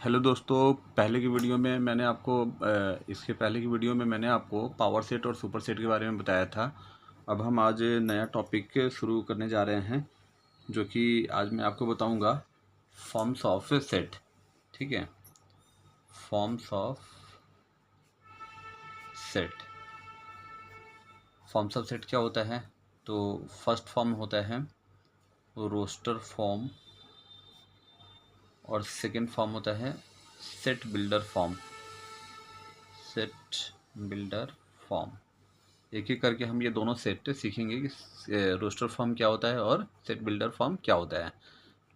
Hello दोस्तों, इसके पहले की वीडियो में मैंने आपको पावर सेट और सुपर सेट के बारे में बताया था। अब हम आज नया टॉपिक शुरू करने जा रहे हैं, जो कि आज मैं आपको बताऊंगा फॉर्म्स ऑफ सेट। ठीक है, forms of set. Forms of set क्या होता है? तो फर्स्ट फॉर्म होता है रोस्टर फॉर्म और सेकंड फॉर्म होता है set builder form. Set builder form, एक एक करके हम ये दोनों सेट सीखेंगे कि रोस्टर फॉर्म क्या होता है और सेट बिल्डर फॉर्म क्या होता है।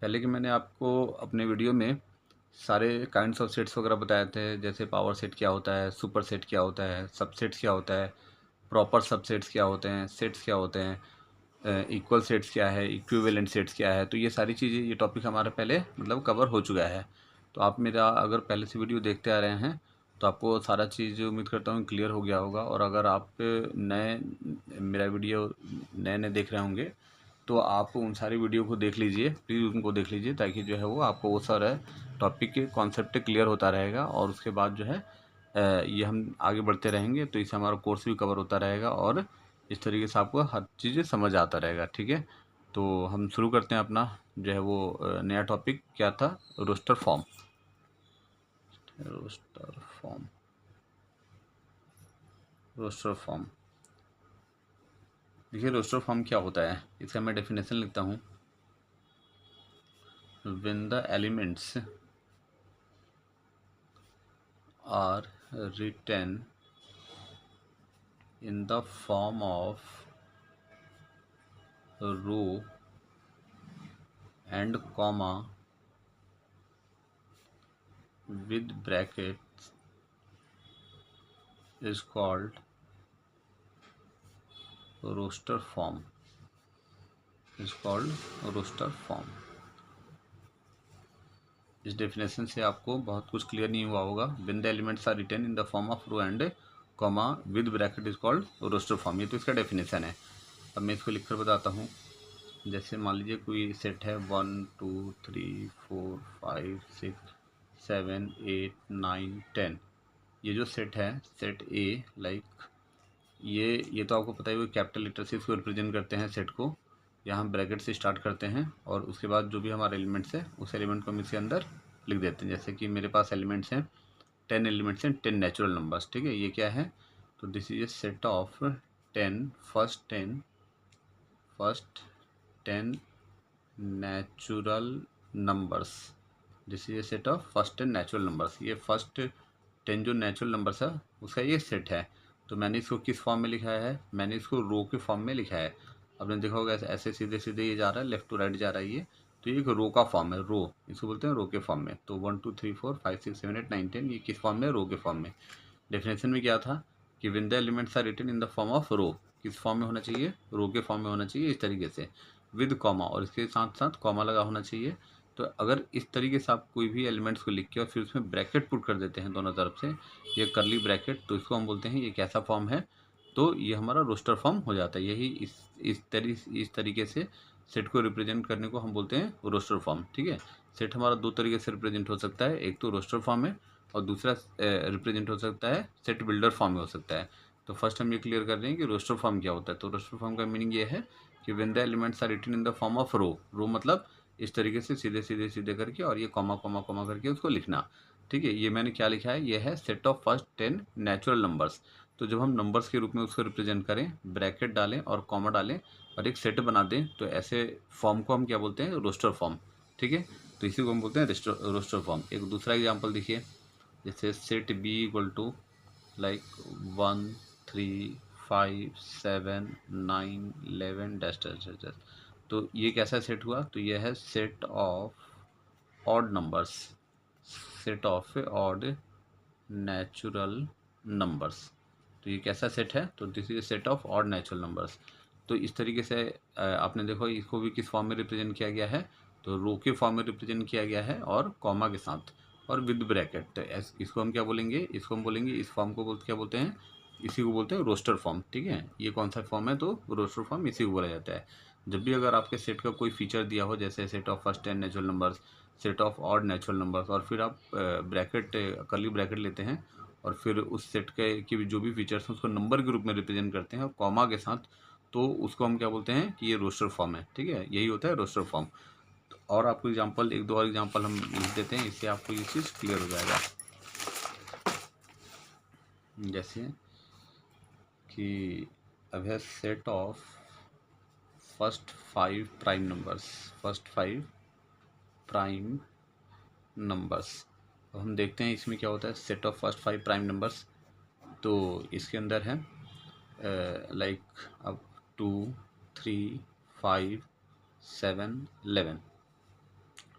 पहले कि मैंने आपको अपने वीडियो में सारे काइंड्स ऑफ सेट्स वगैरह बताए थे, जैसे पावर सेट क्या होता है, सुपर सेट क्या होता है, सबसेट्स क्या होता है, प्रॉपर सबसेट्स क्या होते हैं, सेट्स क्या होते हैं, इक्वल सेट्स क्या है, इक्विवेलेंट सेट्स क्या है। तो ये सारी चीज़ें, ये टॉपिक हमारा पहले मतलब कवर हो चुका है। तो आप मेरा अगर पहले से वीडियो देखते आ रहे हैं तो आपको सारा चीज़ उम्मीद करता हूँ क्लियर हो गया होगा। और अगर आप नए मेरा वीडियो नए नए देख रहे होंगे तो आप उन सारी वीडियो को देख लीजिए, प्लीज़ उनको देख लीजिए, ताकि जो है वो आपको वो सारा टॉपिक के कॉन्सेप्ट क्लियर होता रहेगा। और उसके बाद जो है ये हम आगे बढ़ते रहेंगे, तो इससे हमारा कोर्स भी कवर होता रहेगा और इस तरीके से आपको हर चीज़ समझ आता रहेगा। ठीक है, तो हम शुरू करते हैं अपना जो है वो नया टॉपिक क्या था, roster form. Roster form, roster form. देखिए रोस्टर फॉर्म क्या होता है, इसका मैं डेफिनेशन लिखता हूँ। When the elements are written in the form of row and comma with brackets is called roster form, is called roster form। इस definition से आपको बहुत कुछ क्लियर नहीं हुआ होगा। When the elements are written in the form of row and comma with bracket is called roster form. ये तो इसका डेफिनेशन है। अब मैं इसको लिखकर बताता हूँ। जैसे मान लीजिए कोई सेट है 1 2 3 4 5 6 7 8 9 10। ये जो सेट है, सेट ए, लाइक ये तो आपको पता ही, वो कैपिटल लेटर से इसको रिप्रेजेंट करते हैं सेट को। यहाँ ब्रैकेट से स्टार्ट करते हैं और उसके बाद जो भी हमारा एलिमेंट्स है उस एलिमेंट को हम इसके अंदर लिख देते हैं। जैसे कि मेरे पास एलिमेंट्स हैं 10 एलिमेंट्स हैं, 10 नेचुरल नंबर्स। ठीक है, ये क्या है? तो this is a set of 10 first 10 natural numbers. This is a set of first 10 natural numbers. ये फर्स्ट 10 जो नेचुरल नंबर्स है उसका ये सेट है। तो मैंने इसको किस फॉर्म में लिखा है? मैंने इसको रो के फॉर्म में लिखा है। आपने देखा होगा ऐसे ऐसे सीधे सीधे ये जा रहा है, लेफ्ट टू राइट जा रहा है ये। तो ये एक रो का फॉर्म है, रो इसको बोलते हैं, रो के फॉर्म में। तो 1 2 3 4 5 6 7 8 9 10 ये किस फॉर्म में? रो के फॉर्म में। डेफिनेशन में क्या था कि when the elements are written in the form of row, किस फॉर्म में होना चाहिए? रो के फॉर्म में होना चाहिए, इस तरीके से, विद कॉमा, और इसके साथ साथ कॉमा लगा होना चाहिए। तो अगर इस तरीके से आप कोई भी एलिमेंट्स को लिख के और फिर उसमें ब्रैकेट पुट कर देते हैं दोनों तरफ से, ये करली ब्रैकेट, तो इसको हम बोलते हैं ये कैसा फॉर्म है? तो ये हमारा रोस्टर फॉर्म हो जाता है। यही इस तरीके से सेट को रिप्रेजेंट करने को हम बोलते हैं रोस्टर फॉर्म। ठीक है, सेट हमारा दो तरीके से रिप्रेजेंट हो सकता है, एक तो रोस्टर फॉर्म है और दूसरा रिप्रेजेंट हो सकता है सेट बिल्डर फॉर्म में हो सकता है। तो फर्स्ट हम ये क्लियर कर रहे हैं कि रोस्टर फॉर्म क्या होता है। तो रोस्टर फॉर्म का मीनिंग ये है कि when the elements are written in the form of row, row मतलब इस तरीके से सीधे सीधे सीधे करके और ये कॉमा कॉमा कॉमा करके उसको लिखना। ठीक है, ये मैंने क्या लिखा है? ये है set of first 10 natural numbers. तो जब हम नंबर्स के रूप में उसको रिप्रेजेंट करें, ब्रैकेट डालें और कॉमा डालें और एक सेट बना दें, तो ऐसे फॉर्म को हम क्या बोलते हैं? Roster form. ठीक है, तो इसी को हम बोलते हैं रोस्टर फॉर्म। एक दूसरा एग्जाम्पल देखिए, जैसे set B equal to like 1 3 5 7 9 11 dash dash dash dash. तो ये कैसा सेट हुआ? तो ये है set of odd numbers, set of odd natural numbers. तो ये कैसा सेट है? तो this is set of odd natural numbers. तो इस तरीके से आपने देखो इसको भी किस फॉर्म में रिप्रेजेंट किया गया है? तो रो के फॉर्म में रिप्रेजेंट किया गया है और कॉमा के साथ और विद ब्रैकेट। तो इसको हम क्या बोलेंगे? इसको हम बोलेंगे, इस फॉर्म को क्या बोलते हैं? इसी को बोलते हैं रोस्टर फॉर्म। ठीक है, ये कौन सा फॉर्म है? तो रोस्टर फॉर्म इसी को बोला जाता है। जब भी अगर आपके सेट का कोई फीचर दिया हो, जैसे set of first 10 natural numbers, set of odd natural numbers, और फिर आप ब्रैकेट कर्ली ब्रैकेट लेते हैं और फिर उस सेट के की जो भी फीचर्स हैं उसको नंबर के रूप में रिप्रेजेंट करते हैं और कॉमा के साथ, तो उसको हम क्या बोलते हैं कि ये रोस्टर फॉर्म है। ठीक है, यही होता है रोस्टर फॉर्म। और आपको एग्जांपल, एक दो और एग्जांपल हम लिख देते हैं, इससे आपको ये चीज़ क्लियर हो जाएगा। जैसे कि अब है set of first 5 prime numbers, first 5 prime numbers. अब हम देखते हैं इसमें क्या होता है, set of first 5 prime numbers. तो इसके अंदर है लाइक अब 2 3 5 7 11,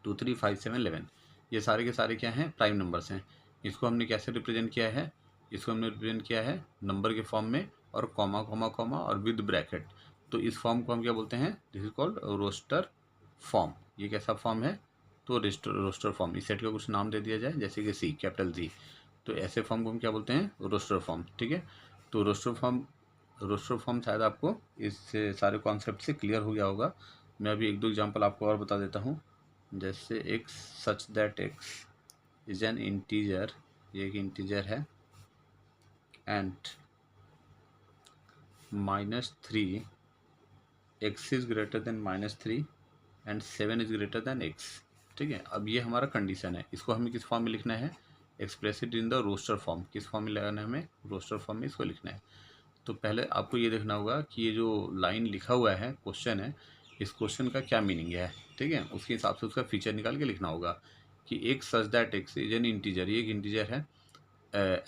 2 3 5 7 11, ये सारे के सारे क्या हैं, प्राइम नंबर्स हैं। इसको हमने कैसे रिप्रेजेंट किया है, इसको हमने रिप्रेजेंट किया है नंबर के फॉर्म में और कॉमा कॉमा कॉमा और विद ब्रैकेट। तो इस फॉर्म को हम क्या बोलते हैं, this is called roster form. ये कैसा फॉर्म है, तो रोस्टर फॉर्म। इस सेट का कुछ नाम दे दिया जाए जैसे कि सी, कैपिटल जी, तो ऐसे फॉर्म को हम क्या बोलते हैं, रोस्टर फॉर्म। ठीक है, तो रोस्टर फॉर्म शायद आपको इस सारे कॉन्सेप्ट से क्लियर हो गया होगा। मैं अभी एक दो एग्जांपल आपको और बता देता हूँ। जैसे x such that x is an integer, ये एक इंटीजर है, and -3 x is greater than -3 and 7 is greater than x। ठीक है, अब ये हमारा कंडीशन है, इसको हमें किस फॉर्म में लिखना है, एक्सप्रेसिड इन द रोस्टर फॉर्म। किस फॉर्म में लगाना है हमें, रोस्टर फॉर्म में इसको लिखना है। तो पहले आपको ये देखना होगा कि ये जो लाइन लिखा हुआ है, क्वेश्चन है, इस क्वेश्चन का क्या मीनिंग है। ठीक है, उसके हिसाब से उसका फीचर निकाल के लिखना होगा कि एक such that x is an integer, ये एक इंटीजर है,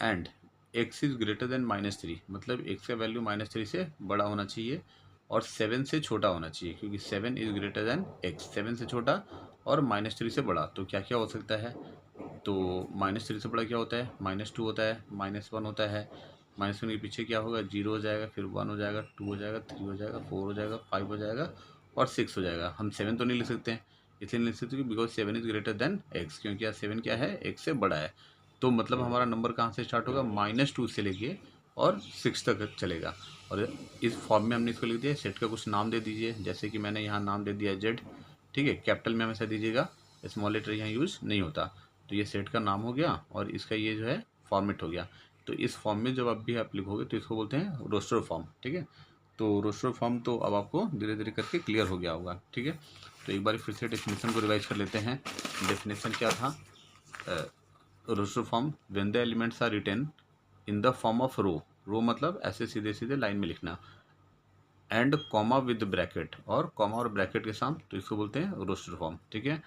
and x is greater than -3, मतलब एक्स का वैल्यू -3 से बड़ा होना चाहिए और 7 से छोटा होना चाहिए, क्योंकि 7 इज ग्रेटर देन एक्स, 7 से छोटा और -3 से बड़ा। तो क्या क्या हो सकता है, तो -3 से बड़ा क्या होता है, -2 होता है, -1 होता है, -1 के पीछे क्या होगा, 0 हो जाएगा, फिर 1 हो जाएगा, 2 हो जाएगा, 3 हो जाएगा, 4 हो जाएगा, 5 हो जाएगा और 6 हो जाएगा। हम 7 तो नहीं लिख सकते हैं, इसलिए नहीं लिख सकते because 7 is greater than x, क्योंकि यार 7 क्या है, एक्स से बड़ा है। तो मतलब हमारा नंबर कहाँ से स्टार्ट होगा, -2 से लेके और 6 तक चलेगा। और इस फॉर्म में हमने इसको लिख दिया, सेट का कुछ नाम दे दीजिए, जैसे कि मैंने यहाँ नाम दे दिया जेड। ठीक है, कैपिटल में हमेशा दीजिएगा, स्मॉल लेटर यहाँ यूज़ नहीं होता। तो ये सेट का नाम हो गया और इसका ये जो है फॉर्मेट हो गया। तो इस फॉर्म में जब आप लिखोगे तो इसको बोलते हैं रोस्टर फॉर्म। ठीक है, तो रोस्टर फॉर्म तो अब आपको धीरे धीरे करके क्लियर हो गया होगा। ठीक है, तो एक बार फिर से डेफिनेशन को रिवाइज कर लेते हैं। डेफिनेशन क्या था, roster form, when the elements are written in the form of row, row मतलब ऐसे सीधे सीधे लाइन में लिखना, एंड कॉमा विद ब्रैकेट, और कॉमा और ब्रैकेट के साथ, तो इसको बोलते हैं रोस्टर फॉर्म। ठीक है,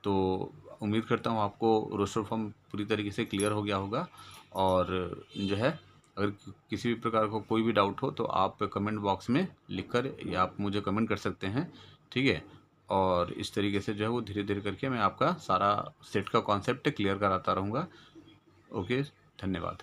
तो उम्मीद करता हूँ आपको रोस्टर फॉर्म पूरी तरीके से क्लियर हो गया होगा। और जो है, अगर किसी भी प्रकार का कोई भी डाउट हो तो आप कमेंट बॉक्स में लिखकर या आप मुझे कमेंट कर सकते हैं। ठीक है, और इस तरीके से जो है वो धीरे धीरे करके मैं आपका सारा सेट का कॉन्सेप्ट क्लियर कराता रहूँगा। ओके, धन्यवाद।